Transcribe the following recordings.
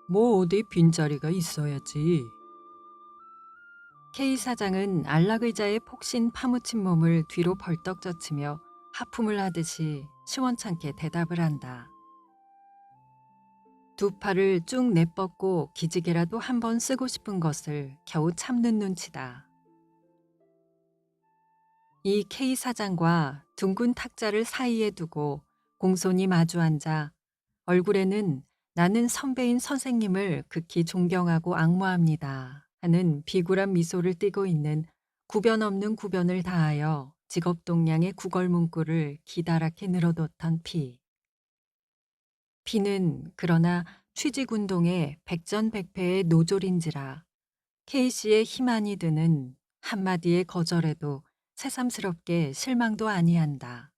뭐 어디 빈자리가 있어야지. K 사장은 안락의자의 폭신 파묻힌 몸을 뒤로 벌떡 젖히며 하품을 하듯이 시원찮게 대답을 한다. 두 팔을 쭉 내뻗고 기지개라도 한 번 쓰고 싶은 것을 겨우 참는 눈치다. 이 K 사장과 둥근 탁자를 사이에 두고 공손히 마주 앉아 얼굴에는 나는 선배인 선생님을 극히 존경하고 앙모합니다 하는 비굴한 미소를 띠고 있는 구변 없는 구변을 다하여 직업 동량의 구걸 문구를 기다랗게 늘어놓던 피. 피는 그러나 취직운동의 백전백패의 노졸인지라 K씨의 힘안이 드는 한마디의 거절에도 새삼스럽게 실망도 아니한다.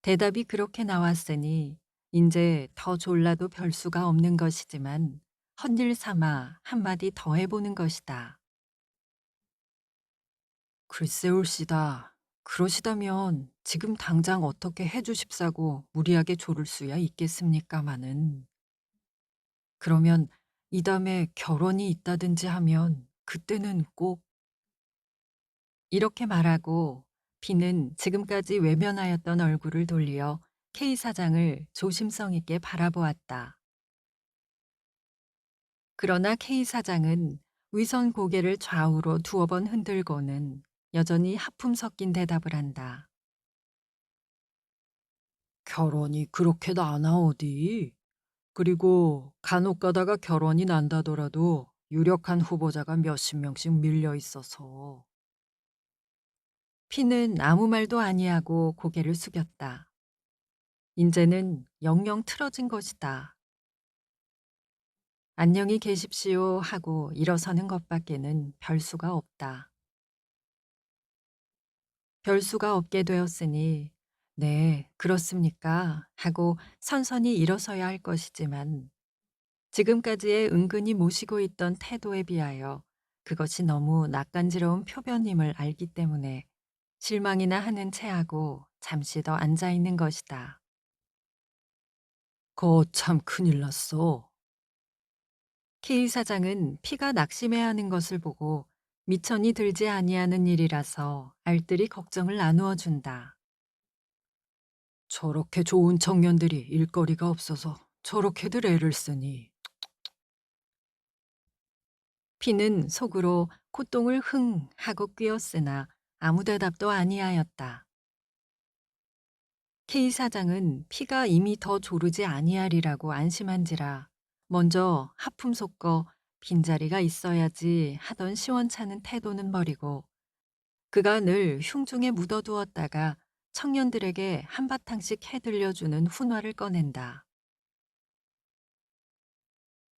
대답이 그렇게 나왔으니 인제 더 졸라도 별 수가 없는 것이지만 헛일 삼아 한마디 더 해보는 것이다. 글쎄올시다. 그러시다면 지금 당장 어떻게 해주십사고 무리하게 조를 수야 있겠습니까마는. 그러면 이담에 결혼이 있다든지 하면 그때는 꼭 이렇게 말하고 비는 지금까지 외면하였던 얼굴을 돌려 K 사장을 조심성 있게 바라보았다. 그러나 K 사장은 위선 고개를 좌우로 두어 번 흔들고는 여전히 하품 섞인 대답을 한다. 결혼이 그렇게 나나 어디? 그리고 간혹 가다가 결혼이 난다더라도 유력한 후보자가 몇십 명씩 밀려 있어서. 피는 아무 말도 아니하고 고개를 숙였다. 인제는 영영 틀어진 것이다. 안녕히 계십시오 하고 일어서는 것밖에는 별 수가 없다. 별 수가 없게 되었으니 네, 그렇습니까? 하고 선선히 일어서야 할 것이지만 지금까지의 은근히 모시고 있던 태도에 비하여 그것이 너무 낯간지러운 표변임을 알기 때문에 실망이나 하는 체하고 잠시 더 앉아 있는 것이다. 거참 큰일 났어. K 사장은 피가 낙심해하는 것을 보고 미천이 들지 아니하는 일이라서 알뜰히 걱정을 나누어 준다. 저렇게 좋은 청년들이 일거리가 없어서 저렇게들 애를 쓰니. 피는 속으로 콧등을 흥 하고 뀌었으나 아무 대답도 아니하였다. K 사장은 피가 이미 더 조르지 아니하리라고 안심한지라 먼저 하품 솟고 빈자리가 있어야지 하던 시원찮은 태도는 버리고 그가 늘 흉중에 묻어두었다가 청년들에게 한바탕씩 해들려주는 훈화를 꺼낸다.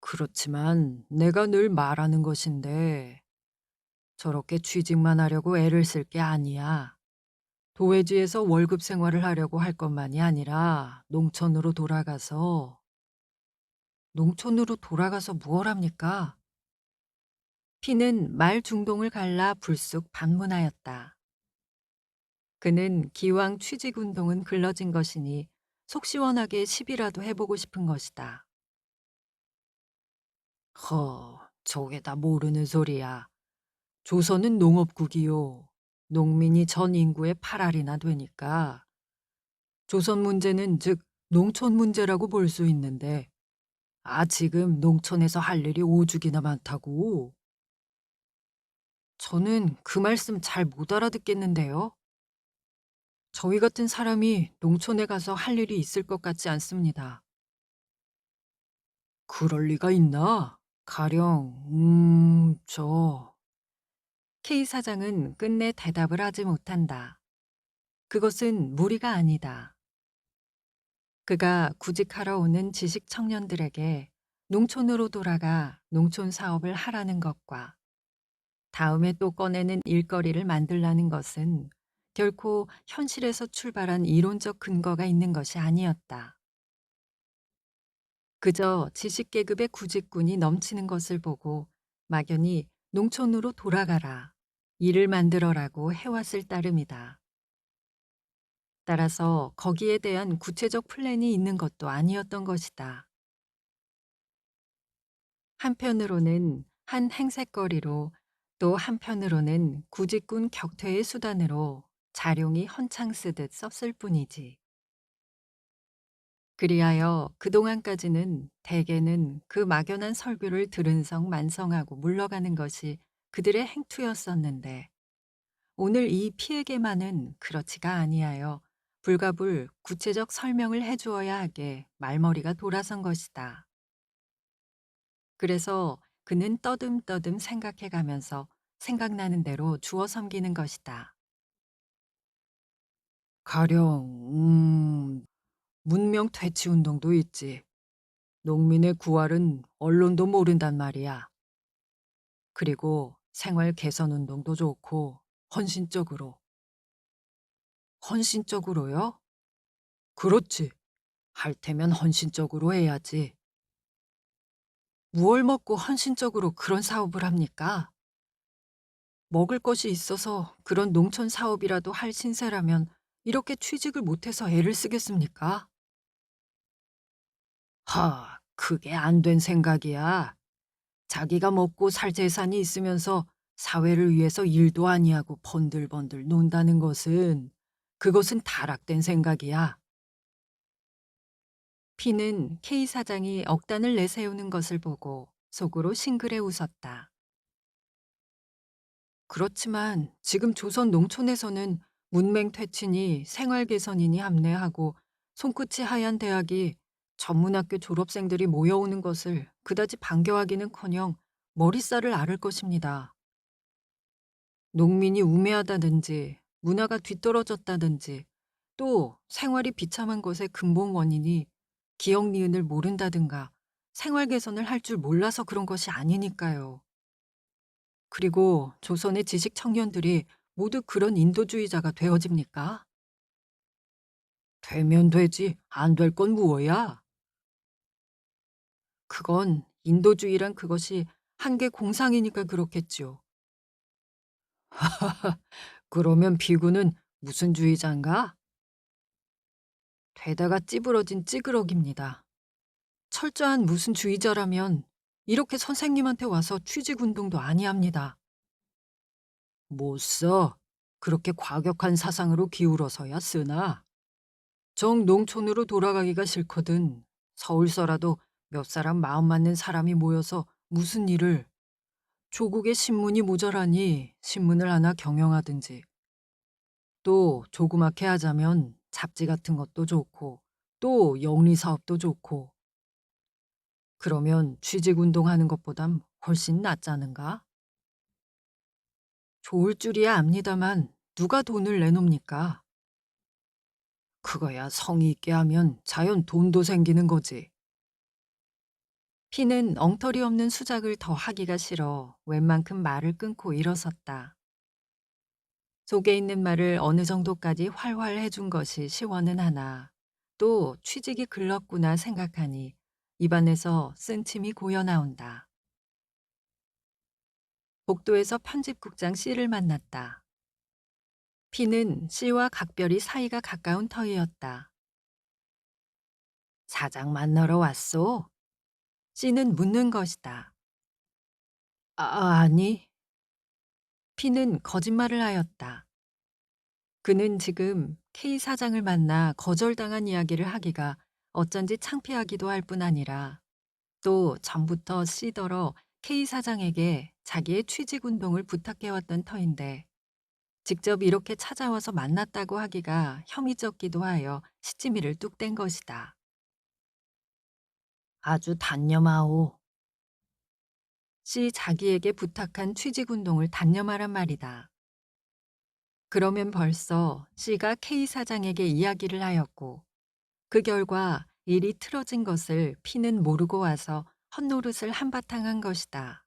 그렇지만 내가 늘 말하는 것인데 저렇게 취직만 하려고 애를 쓸 게 아니야. 도회지에서 월급 생활을 하려고 할 것만이 아니라 농촌으로 돌아가서 무얼 합니까? 피는 말 중동을 갈라 불쑥 반문하였다. 그는 기왕 취직운동은 글러진 것이니 속 시원하게 시비라도 해보고 싶은 것이다. 저게 다 모르는 소리야. 조선은 농업국이요. 농민이 전 인구의 8할이나 되니까 조선 문제는 즉 농촌 문제라고 볼 수 있는데 지금 농촌에서 할 일이 오죽이나 많다고. 저는 그 말씀 잘 못 알아듣겠는데요. 저희 같은 사람이 농촌에 가서 할 일이 있을 것 같지 않습니다. 그럴 리가 있나? 가령, K 사장은 끝내 대답을 하지 못한다. 그것은 무리가 아니다. 그가 구직하러 오는 지식 청년들에게 농촌으로 돌아가 농촌 사업을 하라는 것과 다음에 또 꺼내는 일거리를 만들라는 것은 결코 현실에서 출발한 이론적 근거가 있는 것이 아니었다. 그저 지식계급의 구직군이 넘치는 것을 보고 막연히 농촌으로 돌아가라, 일을 만들어라고 해왔을 따름이다. 따라서 거기에 대한 구체적 플랜이 있는 것도 아니었던 것이다. 한편으로는 한 행색거리로 또 한편으로는 구직군 격퇴의 수단으로 자룡이 헌창 쓰듯 썼을 뿐이지. 그리하여 그동안까지는 대개는 그 막연한 설교를 들은 성 만성하고 물러가는 것이 그들의 행투였었는데 오늘 이 피에게만은 그렇지가 아니하여 불가불 구체적 설명을 해 주어야 하게 말머리가 돌아선 것이다. 그래서 그는 떠듬떠듬 생각해 가면서 생각나는 대로 주워 섬기는 것이다. 가령 문명 퇴치 운동도 있지. 농민의 구할은 언론도 모른단 말이야. 그리고 생활 개선 운동도 좋고 헌신적으로. 헌신적으로요? 그렇지. 할 테면 헌신적으로 해야지. 무얼 먹고 헌신적으로 그런 사업을 합니까? 먹을 것이 있어서 그런 농촌 사업이라도 할 신세라면 이렇게 취직을 못해서 애를 쓰겠습니까? 그게 안 된 생각이야. 자기가 먹고 살 재산이 있으면서 사회를 위해서 일도 아니하고 번들번들 논다는 것은 그것은 타락된 생각이야. 피는 K 사장이 억단을 내세우는 것을 보고 속으로 싱그레 웃었다. 그렇지만 지금 조선 농촌에서는 문맹 퇴치니 생활 개선이니 합리하고 손끝이 하얀 대학이 전문학교 졸업생들이 모여오는 것을 그다지 반겨하기는커녕 머리살을 앓을 것입니다. 농민이 우매하다든지 문화가 뒤떨어졌다든지 또 생활이 비참한 것의 근본 원인이 기억 니은을 모른다든가 생활 개선을 할 줄 몰라서 그런 것이 아니니까요. 그리고 조선의 지식 청년들이 모두 그런 인도주의자가 되어집니까? 되면 되지, 안 될 건 무엇이야? 그건 인도주의란 그것이 한계 공상이니까 그렇겠지요. 그러면 비구는 무슨 주의자인가? 되다가 찌부러진 찌그러기입니다. 철저한 무슨 주의자라면 이렇게 선생님한테 와서 취직운동도 아니합니다. 못 써. 그렇게 과격한 사상으로 기울어서야 쓰나? 정 농촌으로 돌아가기가 싫거든. 서울서라도 몇 사람 마음 맞는 사람이 모여서 무슨 일을 조국의 신문이 모자라니 신문을 하나 경영하든지 또 조그맣게 하자면 잡지 같은 것도 좋고 또 영리사업도 좋고 그러면 취직운동하는 것보단 훨씬 낫잖은가? 좋을 줄이야 압니다만 누가 돈을 내놉니까? 그거야 성의 있게 하면 자연 돈도 생기는 거지. 피는 엉터리 없는 수작을 더 하기가 싫어 웬만큼 말을 끊고 일어섰다. 속에 있는 말을 어느 정도까지 활활 해준 것이 시원은 하나 또 취직이 글렀구나 생각하니 입안에서 쓴 침이 고여 나온다. 복도에서 편집국장 C를 만났다. P는 C와 각별히 사이가 가까운 터이였다. 사장 만나러 왔소? C는 묻는 것이다. 아니. P는 거짓말을 하였다. 그는 지금 K 사장을 만나 거절당한 이야기를 하기가 어쩐지 창피하기도 할 뿐 아니라 또 전부터 C더러 K 사장에게 자기의 취직 운동을 부탁해왔던 터인데 직접 이렇게 찾아와서 만났다고 하기가 혐의적기도 하여 시치미를 뚝 뗀 것이다. 아주 단념하오. C 자기에게 부탁한 취직 운동을 단념하란 말이다. 그러면 벌써 C가 K 사장에게 이야기를 하였고 그 결과 일이 틀어진 것을 P는 모르고 와서 헛노릇을 한바탕 한 것이다.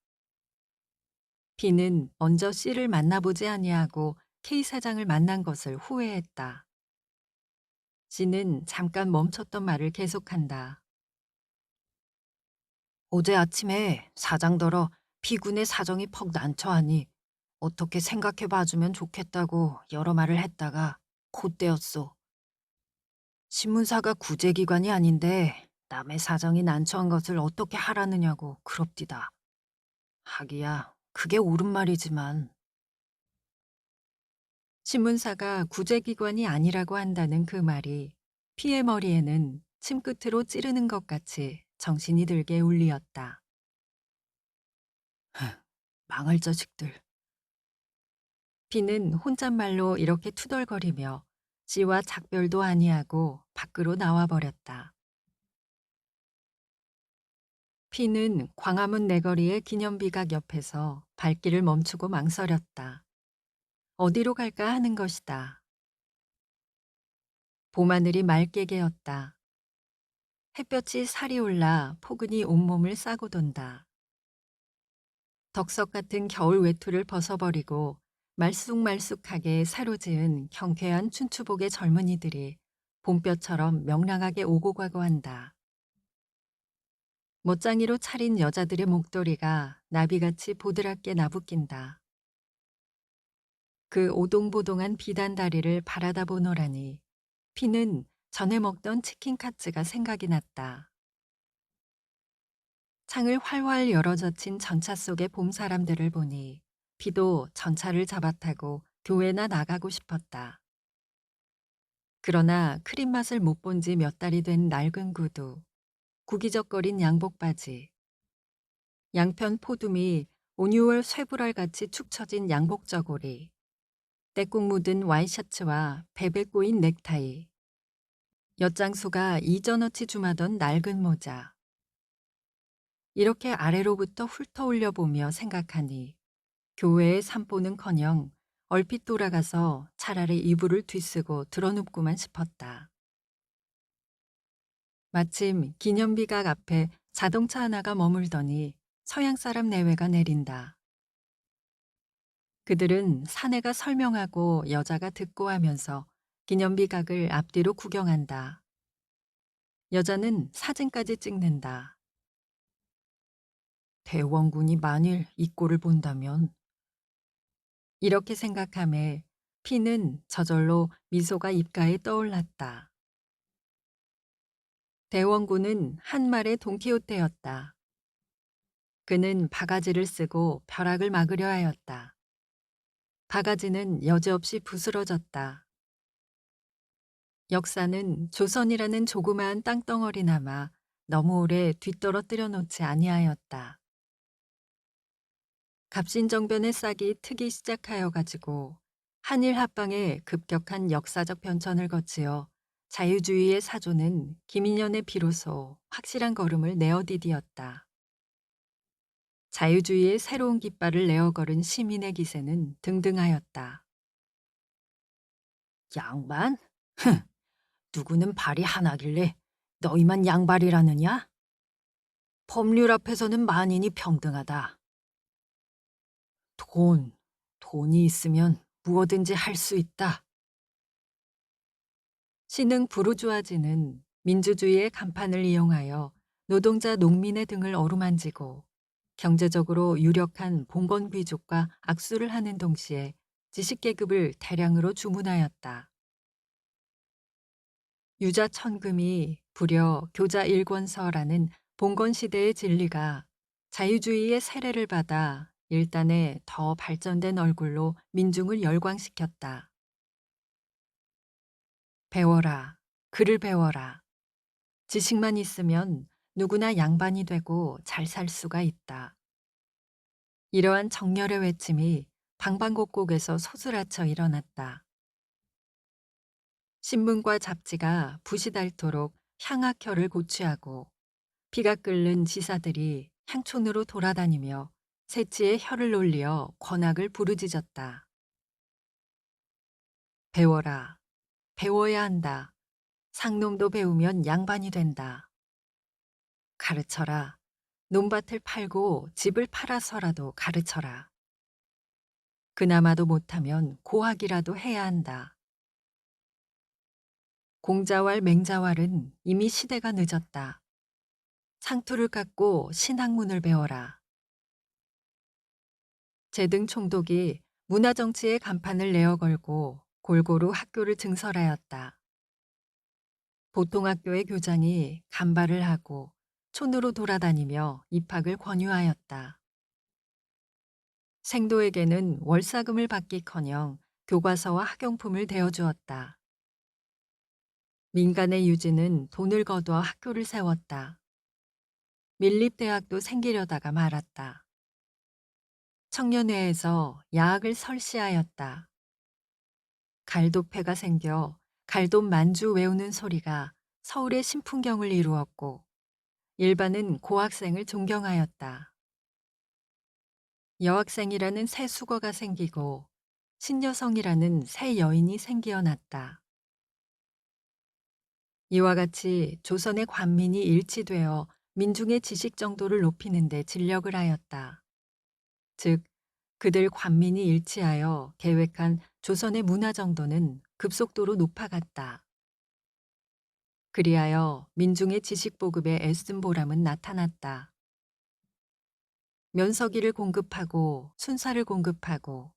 P는 먼저 C를 만나보지 아니하고 K 사장을 만난 것을 후회했다. C는 잠깐 멈췄던 말을 계속한다. 어제 아침에 사장더러 B군의 사정이 퍽 난처하니 어떻게 생각해 봐주면 좋겠다고 여러 말을 했다가 콧대었소. 신문사가 구제기관이 아닌데 남의 사정이 난처한 것을 어떻게 하라느냐고 그럽디다. 하기야, 그게 옳은 말이지만. 신문사가 구제기관이 아니라고 한다는 그 말이 피의 머리에는 침끝으로 찌르는 것 같이 정신이 들게 울리었다. 망할 자식들. 피는 혼잣말로 이렇게 투덜거리며 씨와 작별도 아니하고 밖으로 나와버렸다. 피는 광화문 내거리의 기념비각 옆에서 발길을 멈추고 망설였다. 어디로 갈까 하는 것이다. 봄하늘이 맑게 개었다. 햇볕이 살이 올라 포근히 온몸을 싸고 돈다. 덕석 같은 겨울 외투를 벗어버리고 말쑥말쑥하게 새로 지은 경쾌한 춘추복의 젊은이들이 봄볕처럼 명랑하게 오고 가고 한다. 멋장이로 차린 여자들의 목도리가 나비같이 보드랍게 나부낀다. 그 오동보동한 비단 다리를 바라다 보노라니 피는 전에 먹던 치킨 카츠가 생각이 났다. 창을 활활 열어젖힌 전차 속의 봄 사람들을 보니 피도 전차를 잡아타고 교회나 나가고 싶었다. 그러나 크림 맛을 못 본 지 몇 달이 된 낡은 구두, 구기적거린 양복 바지, 양편 포둠이 온유월 쇠불알같이 축 처진 양복 저고리, 때국 묻은 와이셔츠와 베베 꼬인 넥타이, 엿장수가 이전어치 주마던 낡은 모자. 이렇게 아래로부터 훑어올려 보며 생각하니 교회의 산보는커녕 얼핏 돌아가서 차라리 이불을 뒤쓰고 드러눕고만 싶었다. 마침 기념비각 앞에 자동차 하나가 머물더니 서양 사람 내외가 내린다. 그들은 사내가 설명하고 여자가 듣고 하면서 기념비각을 앞뒤로 구경한다. 여자는 사진까지 찍는다. 대원군이 만일 이 꼴을 본다면 이렇게 생각함에 피는 저절로 미소가 입가에 떠올랐다. 대원군은 한 말의 돈키호테였다. 그는 바가지를 쓰고 벼락을 막으려 하였다. 바가지는 여지없이 부스러졌다. 역사는 조선이라는 조그마한 땅덩어리나마 너무 오래 뒤떨어뜨려 놓지 아니하였다. 갑신정변의 싹이 트기 시작하여 가지고 한일 합방의 급격한 역사적 변천을 거치어 자유주의의 사조는 김인연의 비로소 확실한 걸음을 내어디디었다. 자유주의의 새로운 깃발을 내어 걸은 시민의 기세는 등등하였다. 양반? 흥, 누구는 발이 하나길래 너희만 양발이라느냐? 법률 앞에서는 만인이 평등하다. 돈이 있으면 무엇든지 할 수 있다. 신흥 부르주아지는 민주주의의 간판을 이용하여 노동자 농민의 등을 어루만지고 경제적으로 유력한 봉건 귀족과 악수를 하는 동시에 지식계급을 대량으로 주문하였다. 유자 천금이 부려 교자 일권서라는 봉건 시대의 진리가 자유주의의 세례를 받아 일단의 더 발전된 얼굴로 민중을 열광시켰다. 배워라. 글을 배워라. 지식만 있으면 누구나 양반이 되고 잘 살 수가 있다. 이러한 정열의 외침이 방방곡곡에서 소스라쳐 일어났다. 신문과 잡지가 붓이 닳도록 향악혀를 고취하고 피가 끓는 지사들이 향촌으로 돌아다니며 새치의 혀를 놀리어 권악을 부르짖었다. 배워라. 배워야 한다. 상놈도 배우면 양반이 된다. 가르쳐라. 논밭을 팔고 집을 팔아서라도 가르쳐라. 그나마도 못하면 고학이라도 해야 한다. 공자왈 맹자왈은 이미 시대가 늦었다. 상투를 깎고 신학문을 배워라. 제등 총독이 문화정치의 간판을 내어 걸고 골고루 학교를 증설하였다. 보통학교의 교장이 간발을 하고 촌으로 돌아다니며 입학을 권유하였다. 생도에게는 월사금을 받기커녕 교과서와 학용품을 대어주었다. 민간의 유지는 돈을 거두어 학교를 세웠다. 밀립대학도 생기려다가 말았다. 청년회에서 야학을 설치하였다. 갈도패가 생겨 갈도 만주 외우는 소리가 서울의 신풍경을 이루었고 일반은 고학생을 존경하였다. 여학생이라는 새 수거가 생기고 신여성이라는 새 여인이 생기어났다. 이와 같이 조선의 관민이 일치되어 민중의 지식 정도를 높이는 데 진력을 하였다. 즉, 그들 관민이 일치하여 계획한 조선의 문화 정도는 급속도로 높아갔다. 그리하여 민중의 지식 보급에 애쓴 보람은 나타났다. 면서기를 공급하고 순사를 공급하고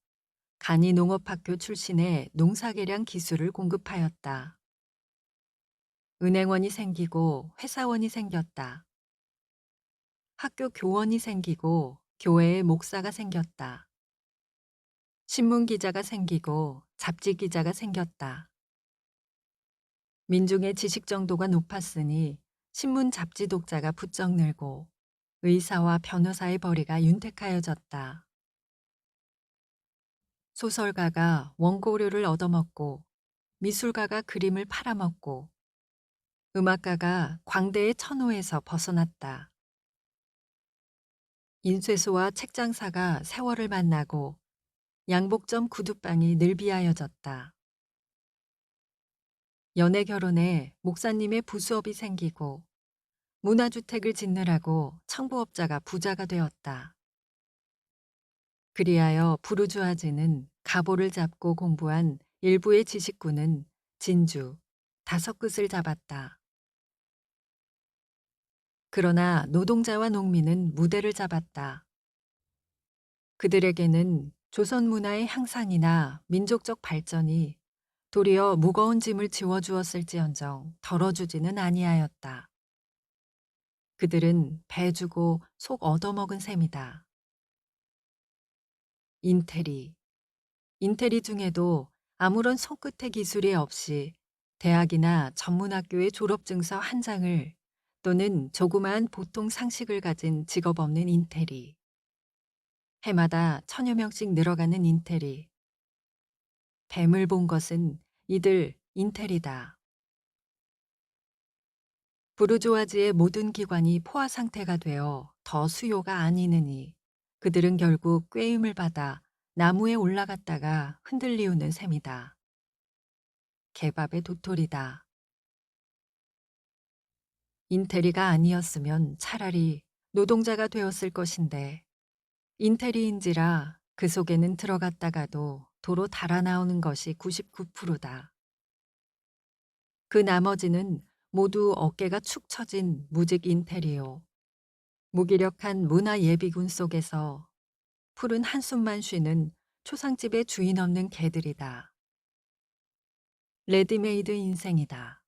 간이 농업학교 출신의 농사개량 기술을 공급하였다. 은행원이 생기고 회사원이 생겼다. 학교 교원이 생기고 교회의 목사가 생겼다. 신문 기자가 생기고 잡지 기자가 생겼다. 민중의 지식 정도가 높았으니 신문 잡지 독자가 부쩍 늘고 의사와 변호사의 벌이가 윤택하여졌다. 소설가가 원고료를 얻어먹고 미술가가 그림을 팔아먹고 음악가가 광대의 천호에서 벗어났다. 인쇄소와 책장사가 세월을 만나고 양복점 구두방이 늘비하여졌다. 연애 결혼에 목사님의 부수업이 생기고 문화주택을 짓느라고 청부업자가 부자가 되었다. 그리하여 부르주아즈는 가보를 잡고 공부한 일부의 지식군은 진주, 다섯 끝을 잡았다. 그러나 노동자와 농민은 무대를 잡았다. 그들에게는 조선 문화의 향상이나 민족적 발전이 도리어 무거운 짐을 지워주었을지언정 덜어주지는 아니하였다. 그들은 배 주고 속 얻어먹은 셈이다. 인테리. 인테리 중에도 아무런 손끝의 기술이 없이 대학이나 전문학교의 졸업증서 한 장을 또는 조그마한 보통 상식을 가진 직업 없는 인테리. 해마다 천여 명씩 늘어가는 인테리. 뱀을 본 것은 이들 인테리다. 부르주아지의 모든 기관이 포화 상태가 되어 더 수요가 아니느니 그들은 결국 꾀임을 받아 나무에 올라갔다가 흔들리우는 셈이다. 개밥의 도토리다. 인테리가 아니었으면 차라리 노동자가 되었을 것인데 인테리인지라 그 속에는 들어갔다가도 도로 달아나오는 것이 99%다. 그 나머지는 모두 어깨가 축 처진 무직 인테리오. 무기력한 문화 예비군 속에서 푸른 한숨만 쉬는 초상집의 주인 없는 개들이다. 레디메이드 인생이다.